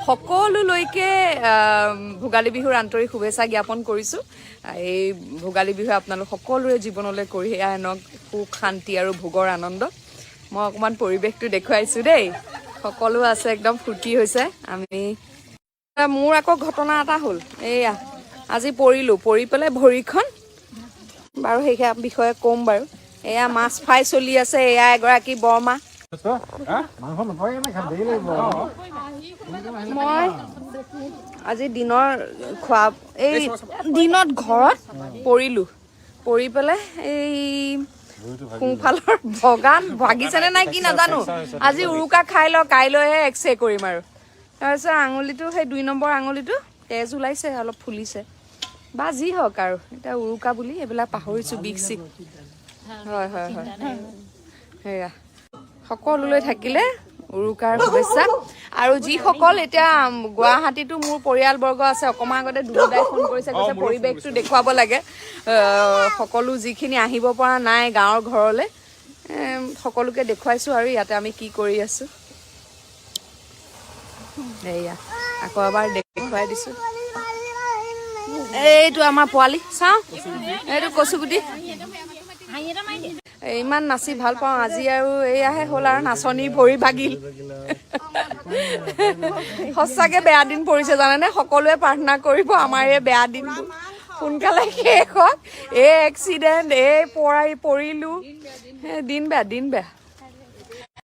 সকলোলৈকে ভোগালী বিহুৰ আন্তৰিক শুভেচ্ছা জ্ঞাপন কৰিছোঁ। এই ভোগালী বিহু আপোনালোক সকলোৰে জীৱনলৈ কঢ়িয়াই আনক সুখ শান্তি আৰু ভোগৰ আনন্দ। মই অকণমান পৰিৱেশটো দেখুৱাইছোঁ দেই, সকলো আছে একদম ফূৰ্তি হৈছে। মোৰ আকৌ ঘটনা এটা হ'ল, এয়া আজি পৰি পেলাই ভৰিখন বাৰু সেই বিষয়ে ক'ম বাৰু। এয়া মাছ ফ্ৰাই চলি আছে, এয়া এগৰাকী বৰমা। মই আজি দিনৰ দিনত ঘৰত পৰি পেলাই এই সোঁফালৰ ভগান ভাগিছেনে নাই কি নাজানো। আজি উৰুকা খাই লওঁ, কাইলৈহে এক্সৰে কৰিম আৰু। তাৰপিছত আঙুলিটো, সেই 2 নম্বৰ আঙুলিটো তেজ ওলাইছে, অলপ ফুলিছে বা যি হওক আৰু। এতিয়া উৰুকা বুলি এইবিলাক পাহৰিছোঁ, বিষ চিক। হয় হয় হয়, সেয়া সকলোলৈ থাকিলে উৰুকাৰ শুভেচ্ছা। আৰু যিসকল এতিয়া গুৱাহাটীতো মোৰ পৰিয়ালবৰ্গ আছে, অকণমান আগতে দুদাই ফোন কৰিছে, কৈছে পৰিৱেশটো দেখুৱাব লাগে। সকলো যিখিনি আহিব পৰা নাই গাঁৱৰ ঘৰলৈ, সকলোকে দেখুৱাইছোঁ আৰু ইয়াতে আমি কি কৰি আছোঁ। এয়া আকৌ এবাৰ দেখুৱাই দিছোঁ। এইটো আমাৰ পোৱালি, চাওঁ এইটো কচুগুটি। ইমান নাচি ভাল পাওঁ, আজি আৰু এয়াহে হ'ল আৰু নাচনী ভৰি ভাগিল। সঁচাকে বেয়া দিন পৰিছে জানেনে। সকলোৱে প্ৰাৰ্থনা কৰিব আমাৰ এই বেয়া দিনবোৰ সোনকালে শেষ হওক। এই এক্সিডেণ্ট, এই পৰিলোঁ, দিন বেয়া।